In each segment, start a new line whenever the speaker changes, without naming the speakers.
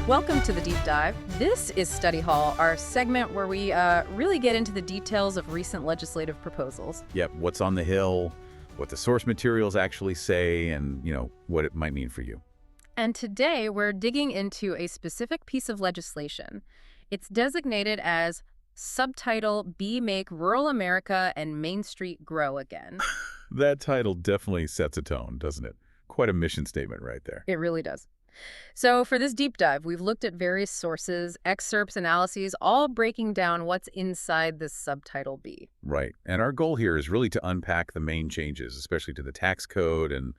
Welcome to the Deep Dive. This is Study Hall, our segment where we really get into the details of recent legislative proposals.
Yep, what's on the Hill, what the source materials actually say, and, what it might mean for you.
And today we're digging into a specific piece of legislation. It's designated as Subtitle B Make Rural America and Main Street Grow Again.
That title definitely sets a tone, doesn't it? Quite a mission statement right there.
It really does. So for this deep dive, we've looked at various sources, excerpts, analyses, all breaking down what's inside this Subtitle B.
Right. And our goal here is really to unpack the main changes, especially to the tax code and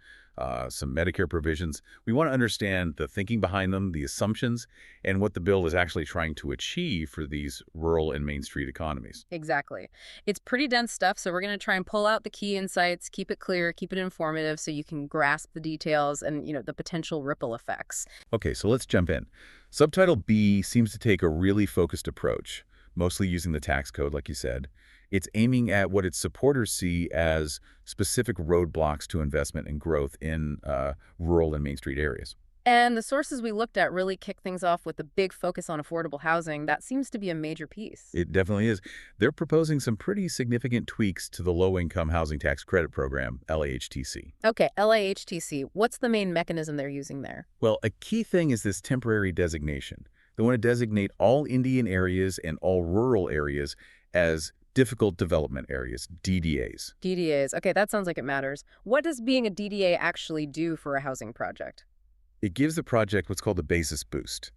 some Medicare provisions. We want to understand the thinking behind them, the assumptions, and what the bill is actually trying to achieve for these rural and Main Street economies.
Exactly. It's pretty dense stuff, so we're going to try and pull out the key insights, keep it clear, keep it informative so you can grasp the details and, the potential ripple effects.
Okay, so let's jump in. Subtitle B seems to take a really focused approach, mostly using the tax code, like you said. It's aiming at what its supporters see as specific roadblocks to investment and growth in rural and Main Street areas.
And the sources we looked at really kick things off with a big focus on affordable housing. That seems to be a major piece.
It definitely is. They're proposing some pretty significant tweaks to the Low-Income Housing Tax Credit Program, LAHTC.
Okay, LAHTC. What's the main mechanism they're using there?
Well, a key thing is this temporary designation. They want to designate all Indian areas and all rural areas as difficult development areas, DDAs.
DDAs. Okay, that sounds like it matters. What does being a DDA actually do for a housing project?
It gives the project what's called a basis boost.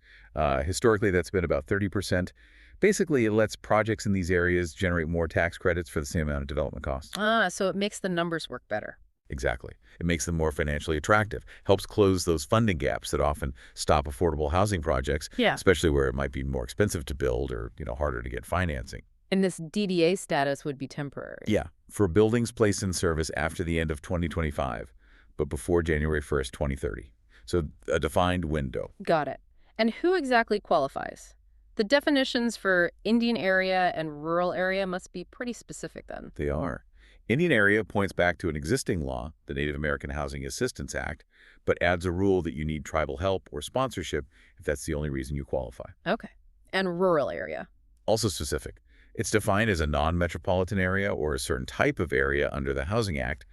Historically, that's been about 30%. Basically, it lets projects in these areas generate more tax credits for the same amount of development costs.
So it makes the numbers work better.
Exactly. It makes them more financially attractive, helps close those funding gaps that often stop affordable housing projects, especially where it might be more expensive to build or, harder to get financing.
And this DDA status would be temporary.
Yeah, for buildings placed in service after the end of 2025, but before January 1st, 2030. So a defined window.
Got it. And who exactly qualifies? The definitions for Indian area and rural area must be pretty specific then.
They are. Indian area points back to an existing law, the Native American Housing Assistance Act, but adds a rule that you need tribal help or sponsorship if that's the only reason you qualify.
Okay. And rural area?
Also specific. It's defined as a non-metropolitan area or a certain type of area under the Housing Act,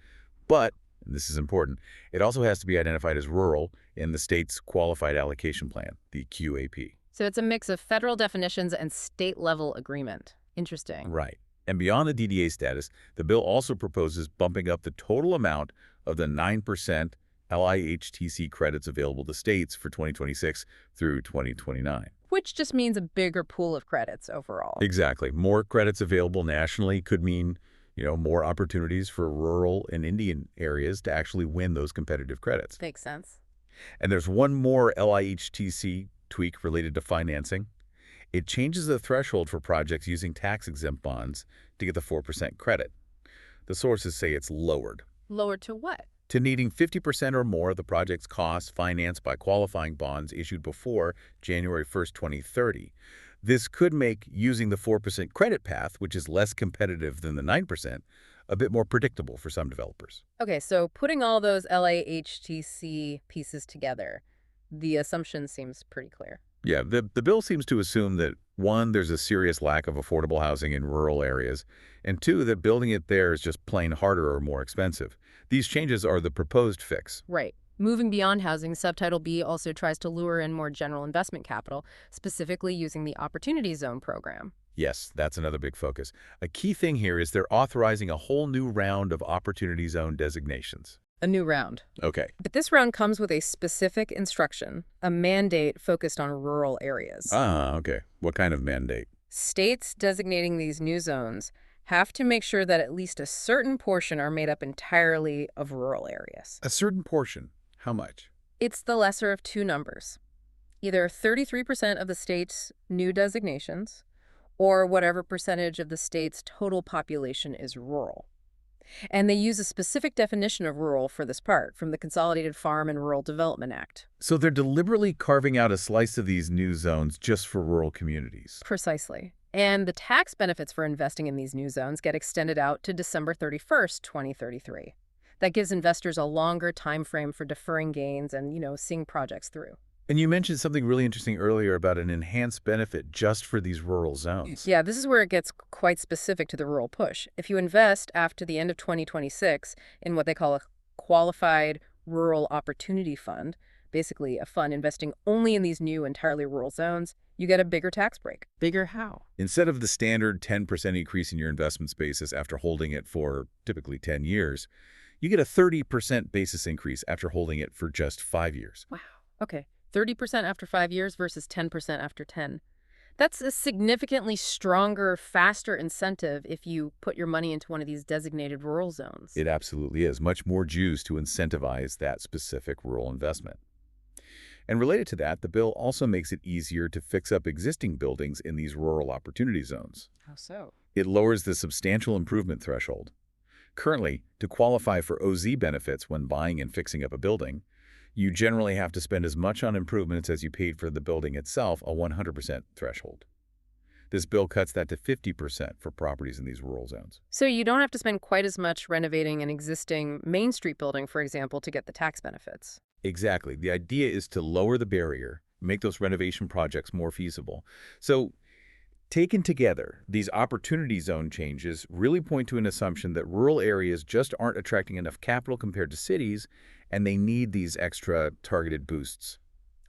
but, and this is important, it also has to be identified as rural in the state's Qualified Allocation Plan, the QAP.
So it's a mix of federal definitions and state-level agreement. Interesting.
Right. And beyond the DDA status, the bill also proposes bumping up the total amount of the 9% LIHTC credits available to states for 2026 through 2029.
Which just means a bigger pool of credits overall.
Exactly. More credits available nationally could mean, more opportunities for rural and Indian areas to actually win those competitive credits.
Makes sense.
And there's one more LIHTC tweak related to financing. It changes the threshold for projects using tax-exempt bonds to get the 4% credit. The sources say it's lowered.
Lowered to what?
To needing 50% or more of the project's costs financed by qualifying bonds issued before January 1st, 2030. This could make using the 4% credit path, which is less competitive than the 9%, a bit more predictable for some developers.
Okay, so putting all those LAHTC pieces together, the assumption seems pretty clear.
Yeah, the bill seems to assume that, one, there's a serious lack of affordable housing in rural areas, and two, that building it there is just plain harder or more expensive. These changes are the proposed fix.
Right. Moving beyond housing, Subtitle B also tries to lure in more general investment capital, specifically using the Opportunity Zone program.
Yes, that's another big focus. A key thing here is they're authorizing a whole new round of Opportunity Zone designations.
A new round.
Okay.
But this round comes with a specific instruction, a mandate focused on rural areas.
Okay. What kind of mandate?
States designating these new zones have to make sure that at least a certain portion are made up entirely of rural areas.
A certain portion. How much?
It's the lesser of two numbers. Either 33% of the state's new designations or whatever percentage of the state's total population is rural. And they use a specific definition of rural for this part from the Consolidated Farm and Rural Development Act.
So they're deliberately carving out a slice of these new zones just for rural communities.
Precisely. And the tax benefits for investing in these new zones get extended out to December 31st, 2033. That gives investors a longer time frame for deferring gains and, seeing projects through.
And you mentioned something really interesting earlier about an enhanced benefit just for these rural zones.
Yeah, this is where it gets quite specific to the rural push. If you invest after the end of 2026 in what they call a qualified rural opportunity fund, basically a fund investing only in these new entirely rural zones, you get a bigger tax break. Bigger how?
Instead of the standard 10% increase in your investment basis after holding it for typically 10 years, you get a 30% basis increase after holding it for just 5 years.
Wow. Okay. 30% after 5 years versus 10% after 10. That's a significantly stronger, faster incentive if you put your money into one of these designated rural zones.
It absolutely is. Much more juice to incentivize that specific rural investment. And related to that, the bill also makes it easier to fix up existing buildings in these rural opportunity zones.
How so?
It lowers the substantial improvement threshold. Currently, to qualify for OZ benefits when buying and fixing up a building, you generally have to spend as much on improvements as you paid for the building itself, a 100% threshold. This bill cuts that to 50% for properties in these rural zones.
So you don't have to spend quite as much renovating an existing Main Street building, for example, to get the tax benefits.
Exactly. The idea is to lower the barrier, make those renovation projects more feasible. So, taken together, these opportunity zone changes really point to an assumption that rural areas just aren't attracting enough capital compared to cities, and they need these extra targeted boosts.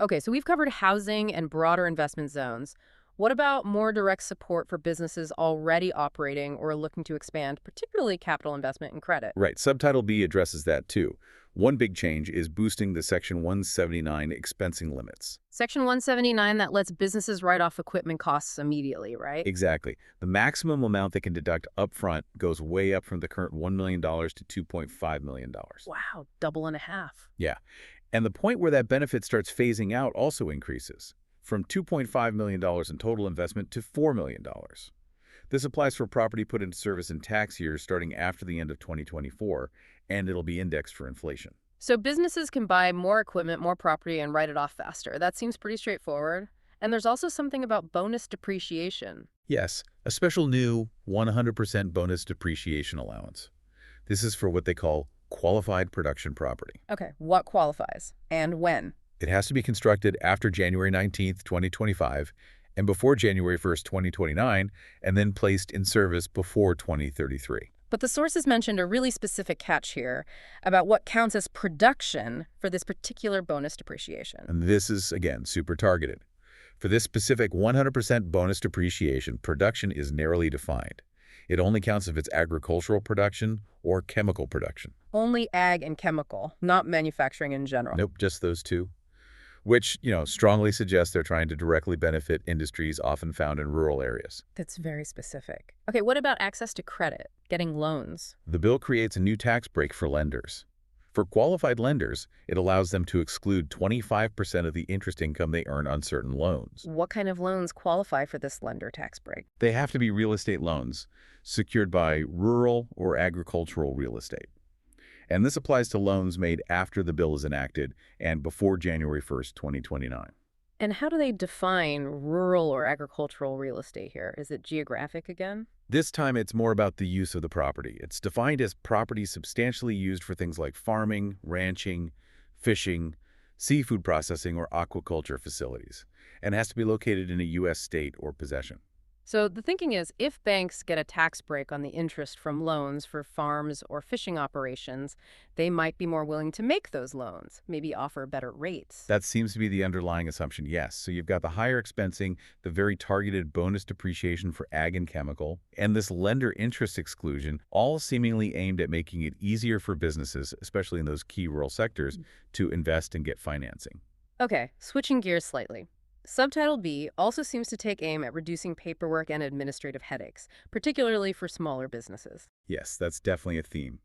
Okay, so we've covered housing and broader investment zones. What about more direct support for businesses already operating or looking to expand, particularly capital investment and credit?
Right, Subtitle B addresses that too. One big change is boosting the Section 179 expensing limits.
Section 179 that lets businesses write off equipment costs immediately, right?
Exactly. The maximum amount they can deduct upfront goes way up from the current $1 million to $2.5 million.
Wow, double and a half.
Yeah. And the point where that benefit starts phasing out also increases, from $2.5 million in total investment to $4 million. This applies for property put into service in tax years starting after the end of 2024, and it'll be indexed for inflation.
So businesses can buy more equipment, more property, and write it off faster. That seems pretty straightforward. And there's also something about bonus depreciation.
Yes, a special new 100% bonus depreciation allowance. This is for what they call qualified production property.
Okay, what qualifies and when?
It has to be constructed after January 19th, 2025, and before January 1st, 2029, and then placed in service before 2033.
But the sources mentioned a really specific catch here about what counts as production for this particular bonus depreciation.
And this is, again, super targeted. For this specific 100% bonus depreciation, production is narrowly defined. It only counts if it's agricultural production or chemical production.
Only ag and chemical, not manufacturing in general.
Nope, just those two. Which, strongly suggests they're trying to directly benefit industries often found in rural areas.
That's very specific. Okay, what about access to credit, getting loans?
The bill creates a new tax break for lenders. For qualified lenders, it allows them to exclude 25% of the interest income they earn on certain loans.
What kind of loans qualify for this lender tax break?
They have to be real estate loans secured by rural or agricultural real estate. And this applies to loans made after the bill is enacted and before January 1st, 2029.
And how do they define rural or agricultural real estate here? Is it geographic again?
This time it's more about the use of the property. It's defined as property substantially used for things like farming, ranching, fishing, seafood processing, or aquaculture facilities, and has to be located in a U.S. state or possession.
So the thinking is if banks get a tax break on the interest from loans for farms or fishing operations, they might be more willing to make those loans, maybe offer better rates.
That seems to be the underlying assumption, yes. So you've got the higher expensing, the very targeted bonus depreciation for ag and chemical, and this lender interest exclusion, all seemingly aimed at making it easier for businesses, especially in those key rural sectors, to invest and get financing.
Okay, switching gears slightly. Subtitle B also seems to take aim at reducing paperwork and administrative headaches, particularly for smaller businesses.
Yes, that's definitely a theme.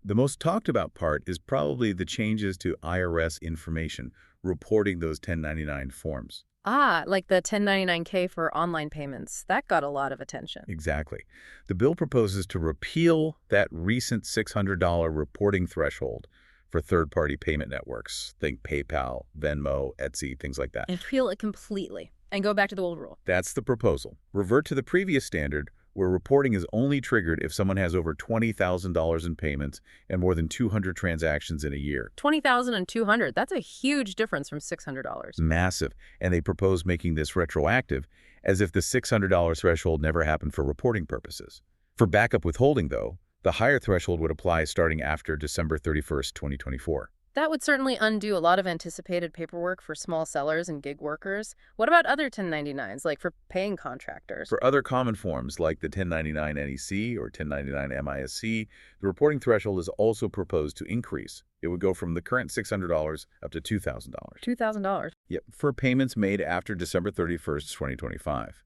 The most talked about part is probably the changes to IRS information reporting those 1099 forms.
Ah, like the 1099-K for online payments. That got a lot of attention.
Exactly. The bill proposes to repeal that recent $600 reporting threshold for third-party payment networks. Think PayPal, Venmo, Etsy, things like that.
And repeal it completely and go back to the old rule.
That's the proposal. Revert to the previous standard where reporting is only triggered if someone has over $20,000 in payments and more than 200 transactions in a year.
20,000 and 200. That's a huge difference from $600.
Massive. And they propose making this retroactive, as if the $600 threshold never happened for reporting purposes. For backup withholding, though, the higher threshold would apply starting after December 31st, 2024.
That would certainly undo a lot of anticipated paperwork for small sellers and gig workers. What about other 1099s, like for paying contractors?
For other common forms, like the 1099 NEC or 1099 MISC, the reporting threshold is also proposed to increase. It would go from the current $600 up to $2,000.
$2,000.
Yep, for payments made after December 31st, 2025.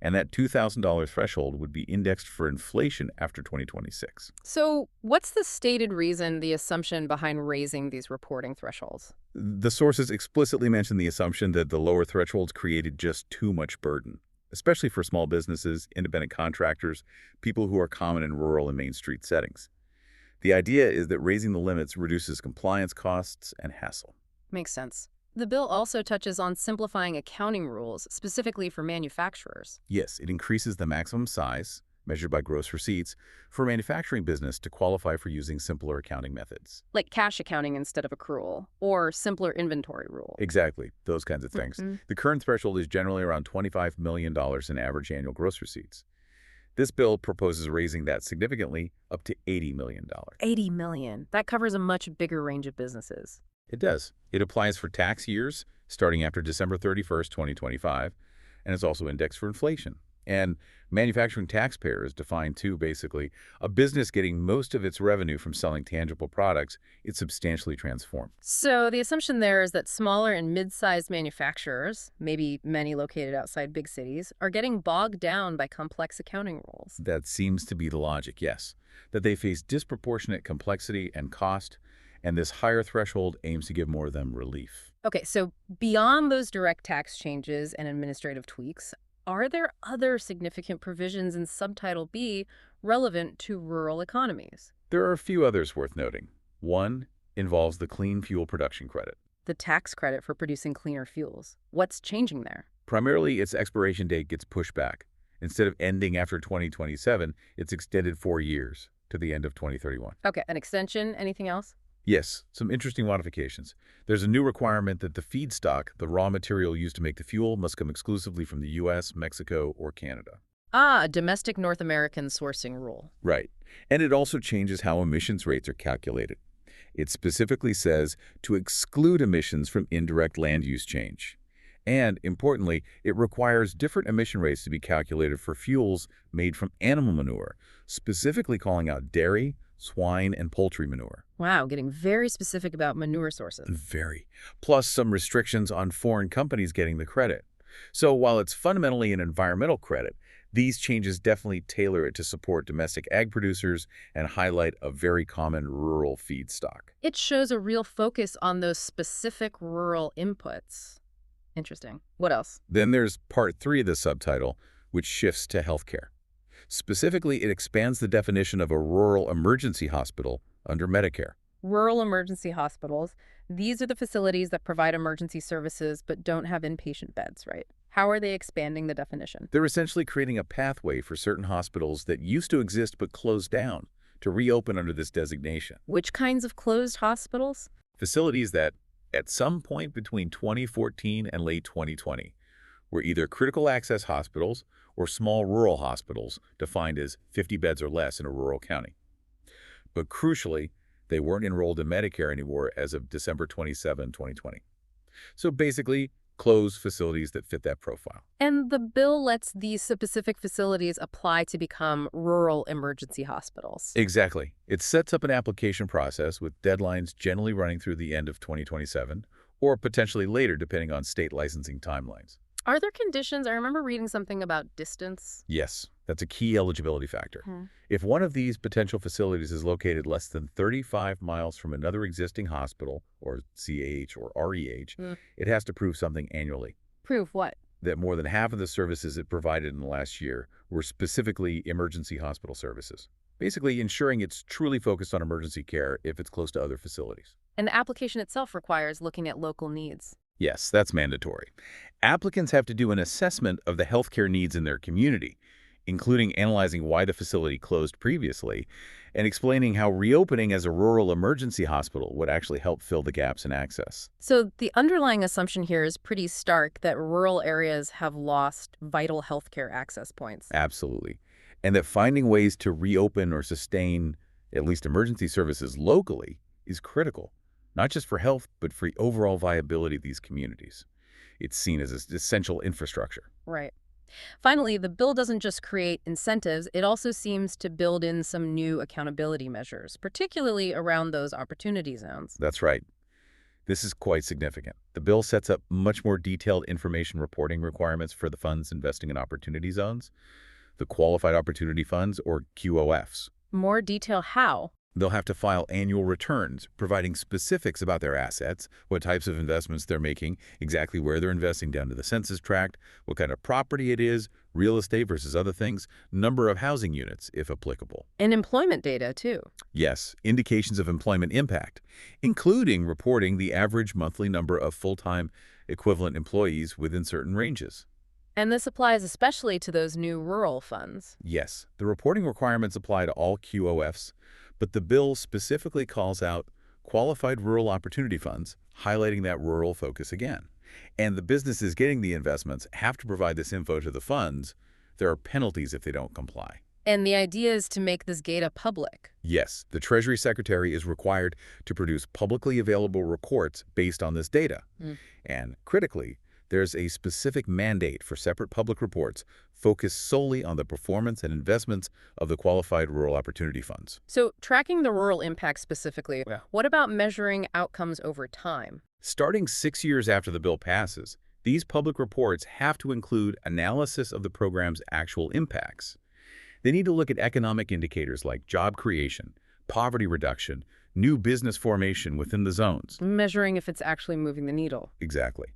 And that $2,000 threshold would be indexed for inflation after 2026.
So what's the stated reason, the assumption behind raising these reporting thresholds?
The sources explicitly mention the assumption that the lower thresholds created just too much burden, especially for small businesses, independent contractors, people who are common in rural and Main Street settings. The idea is that raising the limits reduces compliance costs and hassle.
Makes sense. The bill also touches on simplifying accounting rules, specifically for manufacturers.
Yes, it increases the maximum size, measured by gross receipts, for a manufacturing business to qualify for using simpler accounting methods.
Like cash accounting instead of accrual, or simpler inventory rule.
Exactly, those kinds of things. The current threshold is generally around $25 million in average annual gross receipts. This bill proposes raising that significantly up to $80 million.
$80 million. That covers a much bigger range of businesses.
It does. It applies for tax years starting after December 31st, 2025, and it's also indexed for inflation. And manufacturing taxpayer is defined too, basically. A business getting most of its revenue from selling tangible products, it's substantially transformed.
So the assumption there is that smaller and mid-sized manufacturers, maybe many located outside big cities, are getting bogged down by complex accounting rules.
That seems to be the logic, yes. That they face disproportionate complexity and cost, and this higher threshold aims to give more of them relief.
Okay, so beyond those direct tax changes and administrative tweaks, are there other significant provisions in Subtitle B relevant to rural economies?
There are a few others worth noting. One involves the clean fuel production credit.
The tax credit for producing cleaner fuels. What's changing there?
Primarily, its expiration date gets pushed back. Instead of ending after 2027, it's extended 4 years to the end of 2031.
Okay, an extension, anything else?
Yes, some interesting modifications. There's a new requirement that the feedstock, the raw material used to make the fuel, must come exclusively from the U.S., Mexico, or Canada.
Ah, a domestic North American sourcing rule.
Right. And it also changes how emissions rates are calculated. It specifically says to exclude emissions from indirect land use change. And, importantly, it requires different emission rates to be calculated for fuels made from animal manure, specifically calling out dairy, swine, and poultry manure.
Wow, getting very specific about manure sources.
Very. Plus some restrictions on foreign companies getting the credit. So while it's fundamentally an environmental credit, these changes definitely tailor it to support domestic ag producers and highlight a very common rural feedstock.
It shows a real focus on those specific rural inputs. Interesting. What else?
Then there's Part 3 of the subtitle, which shifts to healthcare. Specifically, it expands the definition of a rural emergency hospital under Medicare.
Rural emergency hospitals. These are the facilities that provide emergency services but don't have inpatient beds, right? How are they expanding the definition?
They're essentially creating a pathway for certain hospitals that used to exist but closed down to reopen under this designation.
Which kinds of closed hospitals?
Facilities that, at some point between 2014 and late 2020, were either critical access hospitals or small rural hospitals defined as 50 beds or less in a rural county. But crucially, they weren't enrolled in Medicare anymore as of December 27, 2020. So basically, closed facilities that fit that profile.
And the bill lets these specific facilities apply to become rural emergency hospitals.
Exactly. It sets up an application process with deadlines generally running through the end of 2027 or potentially later depending on state licensing timelines.
Are there conditions? I remember reading something about distance.
Yes, that's a key eligibility factor. If one of these potential facilities is located less than 35 miles from another existing hospital, or CH or REH, it has to prove something annually.
Prove what?
That more than half of the services it provided in the last year were specifically emergency hospital services. Basically ensuring it's truly focused on emergency care if it's close to other facilities.
And the application itself requires looking at local needs.
Yes, that's mandatory. Applicants have to do an assessment of the healthcare needs in their community, including analyzing why the facility closed previously and explaining how reopening as a rural emergency hospital would actually help fill the gaps in access.
So the underlying assumption here is pretty stark that rural areas have lost vital healthcare access points.
Absolutely. And that finding ways to reopen or sustain at least emergency services locally is critical, not just for health, but for the overall viability of these communities. It's seen as an essential infrastructure.
Right. Finally, the bill doesn't just create incentives, it also seems to build in some new accountability measures, particularly around those opportunity zones.
That's right. This is quite significant. The bill sets up much more detailed information reporting requirements for the funds investing in opportunity zones, the Qualified Opportunity Funds, or QOFs.
More detail how?
They'll have to file annual returns, providing specifics about their assets, what types of investments they're making, exactly where they're investing down to the census tract, what kind of property it is, real estate versus other things, number of housing units, if applicable.
And employment data, too.
Yes, indications of employment impact, including reporting the average monthly number of full-time equivalent employees within certain ranges.
And this applies especially to those new rural funds.
Yes, the reporting requirements apply to all QOFs, but the bill specifically calls out qualified rural opportunity funds, highlighting that rural focus again. And the businesses getting the investments have to provide this info to the funds. There are penalties if they don't comply.
And the idea is to make this data public.
Yes, the Treasury Secretary is required to produce publicly available reports based on this data. And critically, there's a specific mandate for separate public reports focused solely on the performance and investments of the qualified rural opportunity funds.
So tracking the rural impact specifically,
Yeah.
what about measuring outcomes over time?
Starting 6 years after the bill passes, these public reports have to include analysis of the program's actual impacts. They need to look at economic indicators like job creation, poverty reduction, new business formation within the zones.
Measuring if it's actually moving the needle.
Exactly.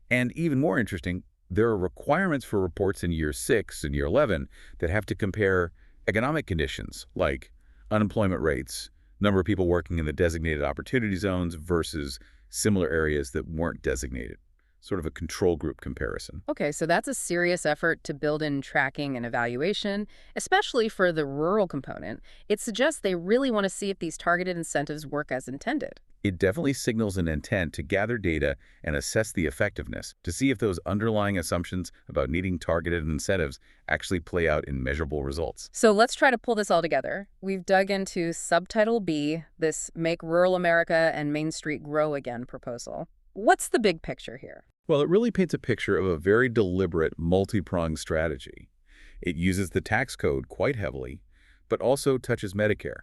And even more interesting, there are requirements for reports in year 6 and year 11 that have to compare economic conditions like unemployment rates, number of people working in the designated opportunity zones versus similar areas that weren't designated. Sort of a control group comparison.
Okay, so that's a serious effort to build in tracking and evaluation, especially for the rural component. It suggests they really want to see if these targeted incentives work as intended.
It definitely signals an intent to gather data and assess the effectiveness to see if those underlying assumptions about needing targeted incentives actually play out in measurable results.
So let's try to pull this all together. We've dug into Subtitle B, this Make Rural America and Main Street Grow Again proposal. What's the big picture here?
Well, it really paints a picture of a very deliberate, multi-pronged strategy. It uses the tax code quite heavily, but also touches Medicare,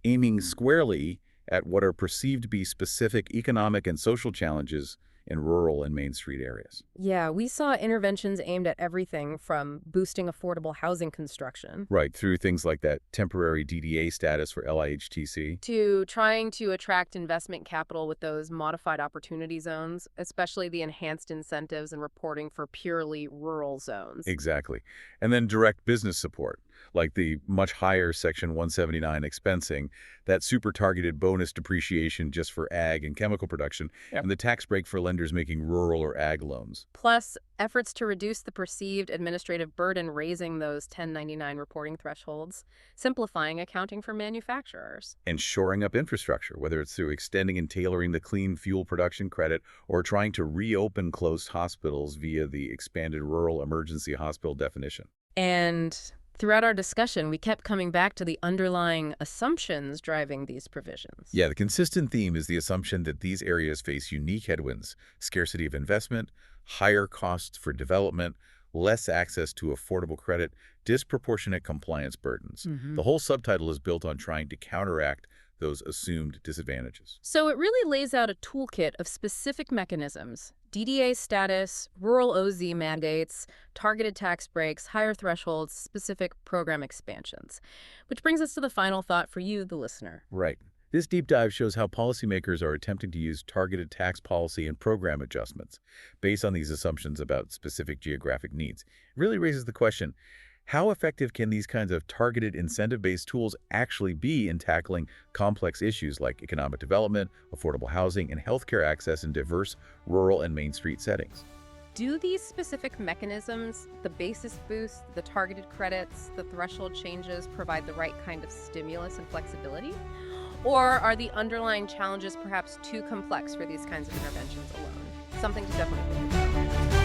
aiming squarely at what are perceived to be specific economic and social challenges in rural and Main Street areas.
Yeah, we saw interventions aimed at everything from boosting affordable housing construction
Right, through things like that temporary DDA status for LIHTC.
to trying to attract investment capital with those modified opportunity zones, especially the enhanced incentives and reporting for purely rural zones.
Exactly. And then direct business support, like the much higher Section 179 expensing, that super targeted bonus depreciation just for ag and chemical production, and the tax break for lenders making rural or ag loans.
Plus, efforts to reduce the perceived administrative burden, raising those 1099 reporting thresholds, simplifying accounting for manufacturers.
And shoring up infrastructure, whether it's through extending and tailoring the clean fuel production credit or trying to reopen closed hospitals via the expanded rural emergency hospital definition.
And throughout our discussion, we kept coming back to the underlying assumptions driving these provisions.
Yeah, the consistent theme is the assumption that these areas face unique headwinds, scarcity of investment, higher costs for development, less access to affordable credit, disproportionate compliance burdens. The whole subtitle is built on trying to counteract those assumed disadvantages.
So it really lays out a toolkit of specific mechanisms: DDA status, rural OZ mandates, targeted tax breaks, higher thresholds, specific program expansions. Which brings us to the final thought for you, the listener.
Right. This deep dive shows how policymakers are attempting to use targeted tax policy and program adjustments based on these assumptions about specific geographic needs. It really raises the question, how effective can these kinds of targeted incentive-based tools actually be in tackling complex issues like economic development, affordable housing, and healthcare access in diverse rural and Main Street settings?
Do these specific mechanisms, the basis boost, the targeted credits, the threshold changes, provide the right kind of stimulus and flexibility? Or are the underlying challenges perhaps too complex for these kinds of interventions alone? Something to definitely think about.